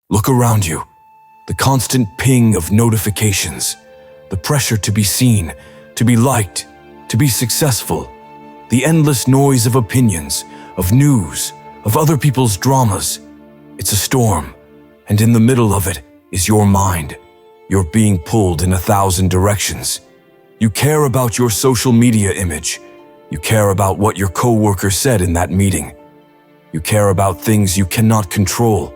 Look around you. The constant ping of notifications, the pressure to be seen, to be liked, to be successful, the endless noise of opinions, of news, of other people's dramas. It's a storm, and in the middle of it is your mind. You're being pulled in 1,000 directions. You care about your social media image. You care about what your coworker said in that meeting. You care about things you cannot control,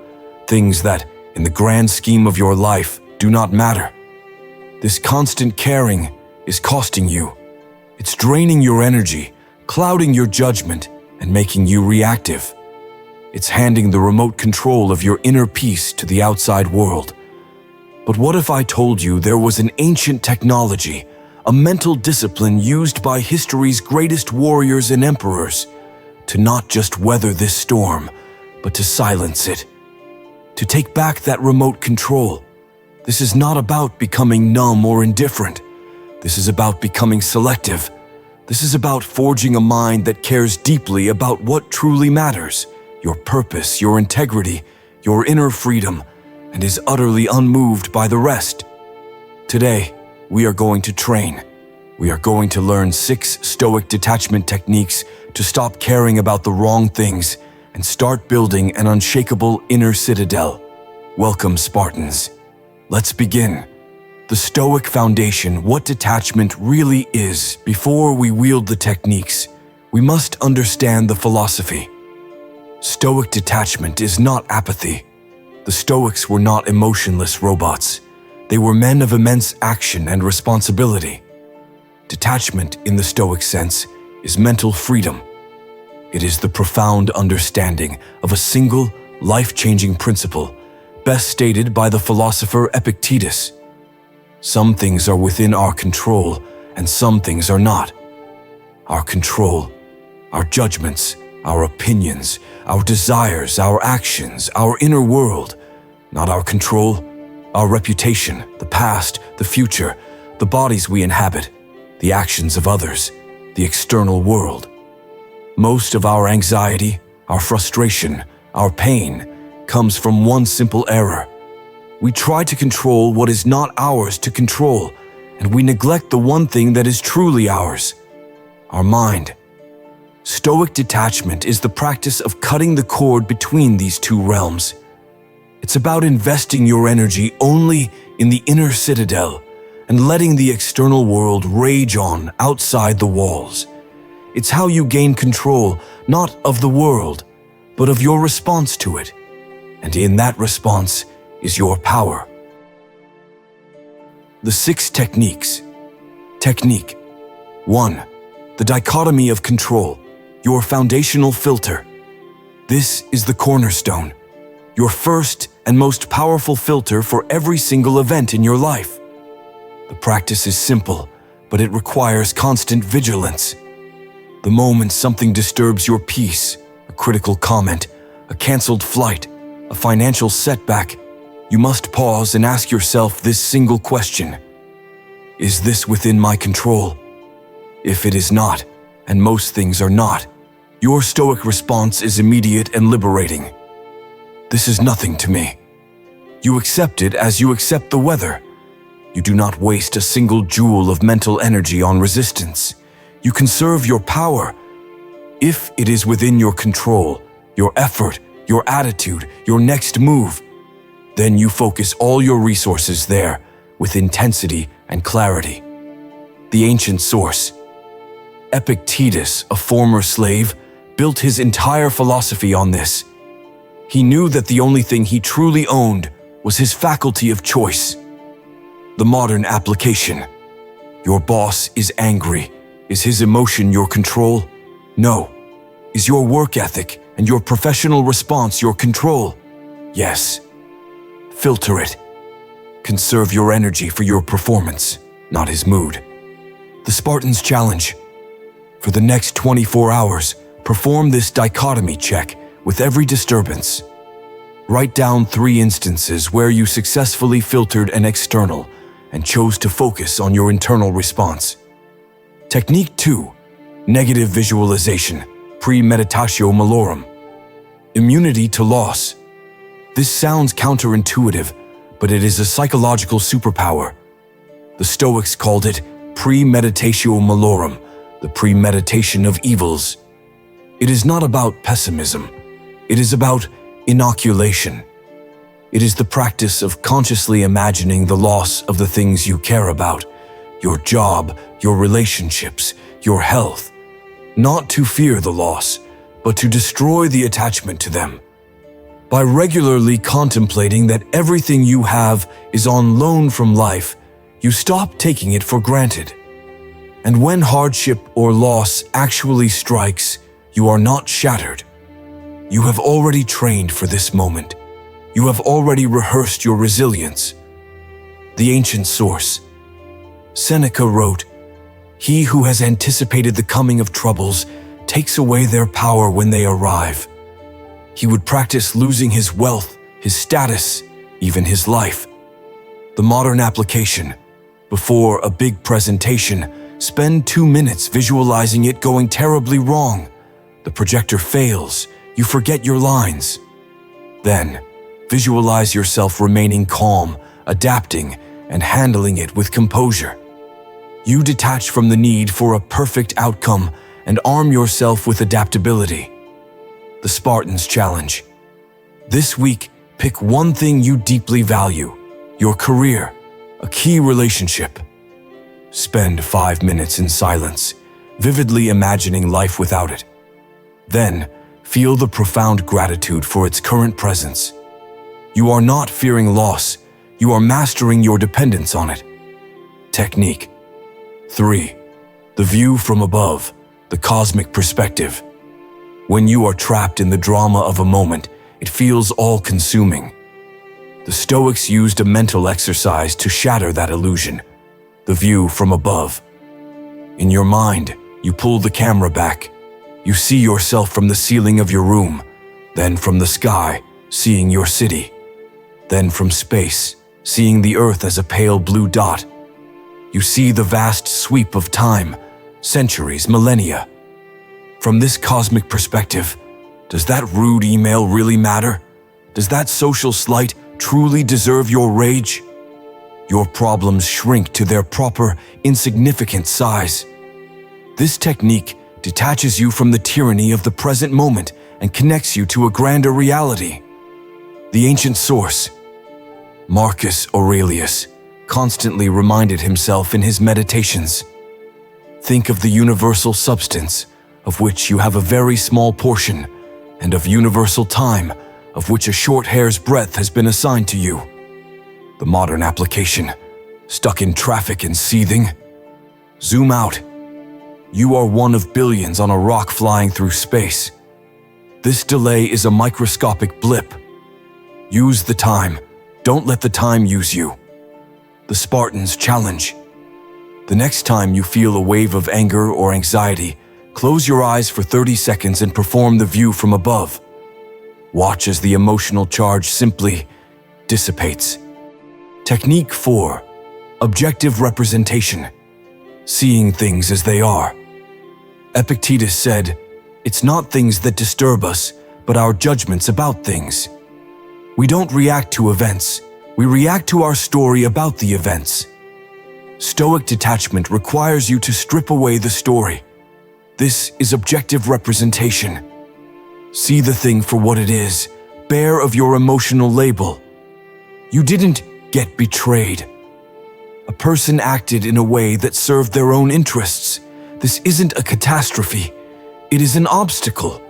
things that, in the grand scheme of your life, do not matter. This constant caring is costing you. It's draining your energy, clouding your judgment, and making you reactive. It's handing the remote control of your inner peace to the outside world. But what if I told you there was an ancient technology, a mental discipline used by history's greatest warriors and emperors, to not just weather this storm, but to silence it, to take back that remote control? This is not about becoming numb or indifferent. This is about becoming selective. This is about forging a mind that cares deeply about what truly matters, your purpose, your integrity, your inner freedom, and is utterly unmoved by the rest. Today, we are going to train. We are going to learn 6 Stoic detachment techniques to stop caring about the wrong things and start building an unshakable inner citadel. Welcome, Spartans. Let's begin. The Stoic foundation, what detachment really is. Before we wield the techniques, we must understand the philosophy. Stoic detachment is not apathy. The Stoics were not emotionless robots. They were men of immense action and responsibility. Detachment, in the Stoic sense, is mental freedom. It is the profound understanding of a single, life-changing principle, best stated by the philosopher Epictetus. Some things are within our control, and some things are not. Our control, our judgments, our opinions, our desires, our actions, our inner world. Not our control, our reputation, the past, the future, the bodies we inhabit, the actions of others, the external world. Most of our anxiety, our frustration, our pain comes from one simple error. We try to control what is not ours to control, and we neglect the one thing that is truly ours, our mind. Stoic detachment is the practice of cutting the cord between these two realms. It's about investing your energy only in the inner citadel and letting the external world rage on outside the walls. It's how you gain control, not of the world, but of your response to it. And in that response is your power. The 6 techniques. Technique 1. The dichotomy of control, your foundational filter. This is the cornerstone, your first and most powerful filter for every single event in your life. The practice is simple, but it requires constant vigilance. The moment something disturbs your peace, a critical comment, a canceled flight, a financial setback, you must pause and ask yourself this single question. Is this within my control? If it is not, and most things are not, your Stoic response is immediate and liberating. This is nothing to me. You accept it as you accept the weather. You do not waste a single joule of mental energy on resistance. You conserve your power. If it is within your control, your effort, your attitude, your next move, then you focus all your resources there with intensity and clarity. The ancient source. Epictetus, a former slave, built his entire philosophy on this. He knew that the only thing he truly owned was his faculty of choice. The modern application. Your boss is angry. Is his emotion your control? No. Is your work ethic and your professional response your control? Yes. Filter it. Conserve your energy for your performance, not his mood. The Spartans challenge. For the next 24 hours, perform this dichotomy check with every disturbance. Write down 3 instances where you successfully filtered an external and chose to focus on your internal response. Technique 2. Negative visualization, premeditatio malorum. Immunity to loss. This sounds counterintuitive, but it is a psychological superpower. The Stoics called it premeditatio malorum, the premeditation of evils. It is not about pessimism. It is about inoculation. It is the practice of consciously imagining the loss of the things you care about, your job, your relationships, your health. Not to fear the loss, but to destroy the attachment to them. By regularly contemplating that everything you have is on loan from life, you stop taking it for granted. And when hardship or loss actually strikes, you are not shattered. You have already trained for this moment. You have already rehearsed your resilience. The ancient source. Seneca wrote, "He who has anticipated the coming of troubles takes away their power when they arrive." He would practice losing his wealth, his status, even his life. The modern application. Before a big presentation, spend 2 minutes visualizing it going terribly wrong. The projector fails. You forget your lines. Then, visualize yourself remaining calm, adapting, and handling it with composure. You detach from the need for a perfect outcome and arm yourself with adaptability. The Spartans Challenge. This week, pick one thing you deeply value, your career, a key relationship. Spend 5 minutes in silence, vividly imagining life without it. Then, feel the profound gratitude for its current presence. You are not fearing loss, you are mastering your dependence on it. Technique. 3. The view from above, the cosmic perspective. When you are trapped in the drama of a moment, it feels all-consuming. The Stoics used a mental exercise to shatter that illusion, the view from above. In your mind, you pull the camera back. You see yourself from the ceiling of your room, then from the sky, seeing your city, then from space, seeing the earth as a pale blue dot. You see the vast sweep of time, centuries, millennia. From this cosmic perspective, does that rude email really matter? Does that social slight truly deserve your rage? Your problems shrink to their proper, insignificant size. This technique detaches you from the tyranny of the present moment and connects you to a grander reality. The ancient source. Marcus Aurelius constantly reminded himself in his meditations. Think of the universal substance, of which you have a very small portion, and of universal time, of which a short hair's breadth has been assigned to you. The modern application. Stuck in traffic and seething? Zoom out. You are one of billions on a rock flying through space. This delay is a microscopic blip. Use the time. Don't let the time use you. The Spartans Challenge. The next time you feel a wave of anger or anxiety, close your eyes for 30 seconds and perform the view from above. Watch as the emotional charge simply dissipates. Technique 4. Objective representation. Seeing things as they are. Epictetus said, "It's not things that disturb us, but our judgments about things." We don't react to events, we react to our story about the events. Stoic detachment requires you to strip away the story. This is objective representation. See the thing for what it is, bare of your emotional label. You didn't get betrayed. A person acted in a way that served their own interests. This isn't a catastrophe. It is an obstacle.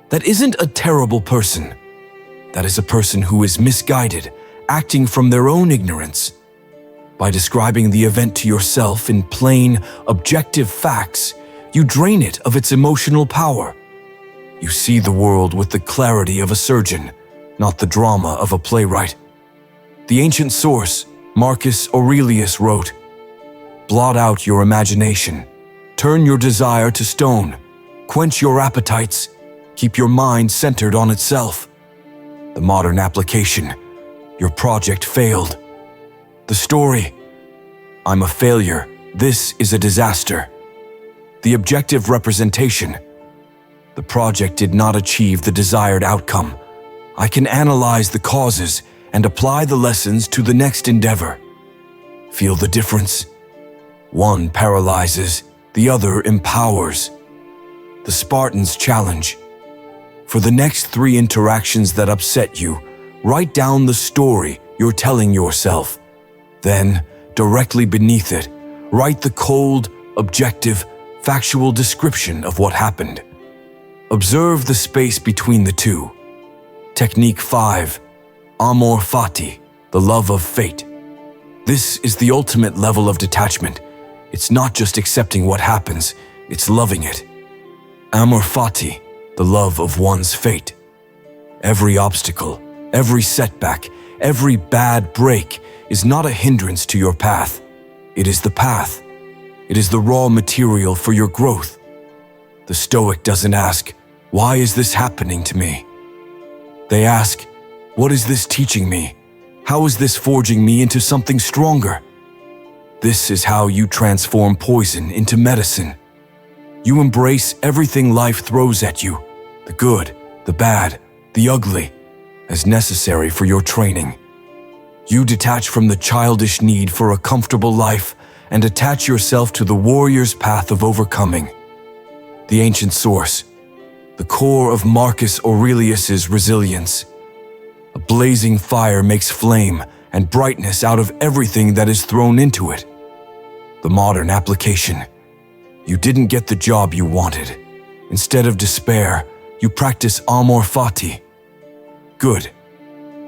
That isn't a terrible person. That is a person who is misguided, acting from their own ignorance. By describing the event to yourself in plain, objective facts, you drain it of its emotional power. You see the world with the clarity of a surgeon, not the drama of a playwright. The ancient source, Marcus Aurelius, wrote, "Blot out your imagination. Turn your desire to stone. Quench your appetites. Keep your mind centered on itself." The modern application. Your project failed. The story. I'm a failure. This is a disaster. The objective representation. The project did not achieve the desired outcome. I can analyze the causes and apply the lessons to the next endeavor. Feel the difference? One paralyzes, the other empowers. The Spartan's challenge. For the next 3 interactions that upset you, write down the story you're telling yourself. Then, directly beneath it, write the cold, objective, factual description of what happened. Observe the space between the two. Technique 5. Amor fati, the love of fate. This is the ultimate level of detachment. It's not just accepting what happens, it's loving it. Amor fati, the love of one's fate. Every obstacle, every setback, every bad break is not a hindrance to your path. It is the path. It is the raw material for your growth. The Stoic doesn't ask, "Why is this happening to me?" They ask, "What is this teaching me? How is this forging me into something stronger?" This is how you transform poison into medicine. You embrace everything life throws at you, the good, the bad, the ugly, as necessary for your training. You detach from the childish need for a comfortable life and attach yourself to the warrior's path of overcoming. The ancient source, the core of Marcus Aurelius's resilience. A blazing fire makes flame and brightness out of everything that is thrown into it. The modern application. You didn't get the job you wanted. Instead of despair, you practice amor fati. Good.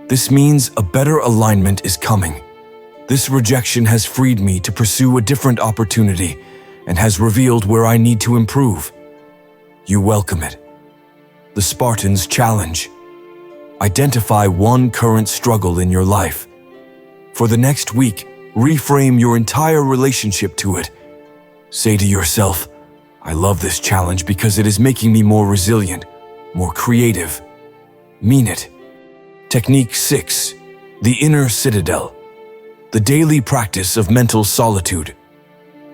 This means a better alignment is coming. This rejection has freed me to pursue a different opportunity and has revealed where I need to improve. You welcome it. The Spartan's challenge. Identify one current struggle in your life. For the next week, reframe your entire relationship to it. Say to yourself, "I love this challenge because it is making me more resilient, more creative." Mean it. Technique 6. The inner citadel. The daily practice of mental solitude.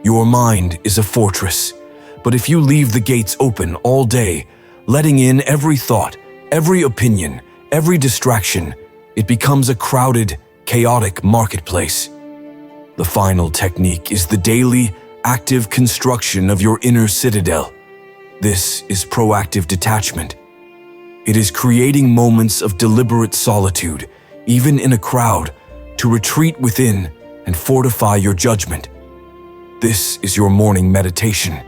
Your mind is a fortress, but if you leave the gates open all day, letting in every thought, every opinion, every distraction, it becomes a crowded, chaotic marketplace. The final technique is the daily, active construction of your inner citadel. This is proactive detachment. It is creating moments of deliberate solitude, even in a crowd, to retreat within and fortify your judgment. This is your morning meditation,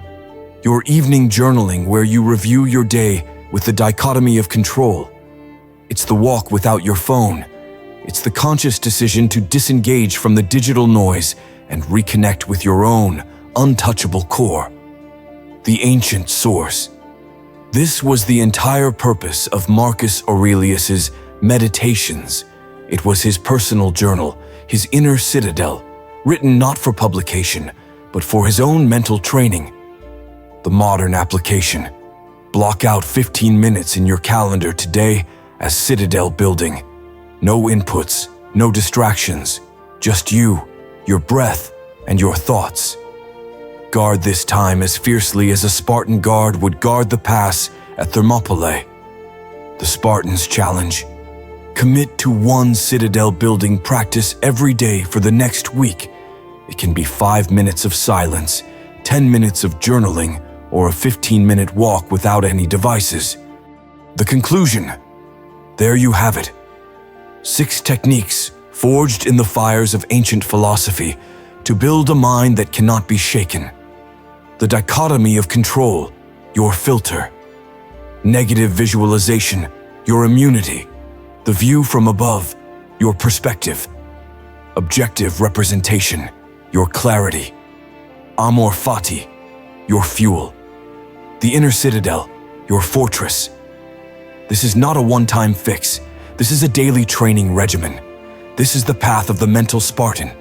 your evening journaling where you review your day with the dichotomy of control. It's the walk without your phone. It's the conscious decision to disengage from the digital noise and reconnect with your own untouchable core. The ancient source. This was the entire purpose of Marcus Aurelius's Meditations. It was his personal journal, his inner citadel, written not for publication, but for his own mental training. The modern application. Block out 15 minutes in your calendar today as citadel building. No inputs, no distractions, just you, your breath, and your thoughts. Guard this time as fiercely as a Spartan guard would guard the pass at Thermopylae. The Spartan's challenge. Commit to one citadel building practice every day for the next week. It can be 5 minutes of silence, 10 minutes of journaling, or a 15-minute walk without any devices. The conclusion. There you have it. 6 techniques forged in the fires of ancient philosophy to build a mind that cannot be shaken. The dichotomy of control, your filter. Negative visualization, your immunity. The view from above, your perspective. Objective representation, your clarity. Amor fati, your fuel. The inner citadel, your fortress. This is not a one-time fix. This is a daily training regimen. This is the path of the mental Spartan.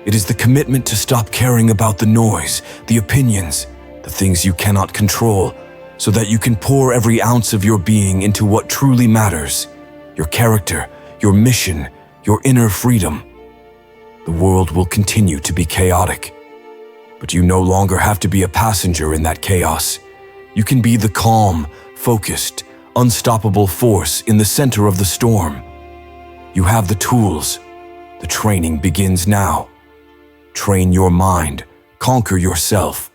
It is the commitment to stop caring about the noise, the opinions, the things you cannot control, so that you can pour every ounce of your being into what truly matters, your character, your mission, your inner freedom. The world will continue to be chaotic, but you no longer have to be a passenger in that chaos. You can be the calm, focused, unstoppable force in the center of the storm. You have the tools. The training begins now. Train your mind, conquer yourself,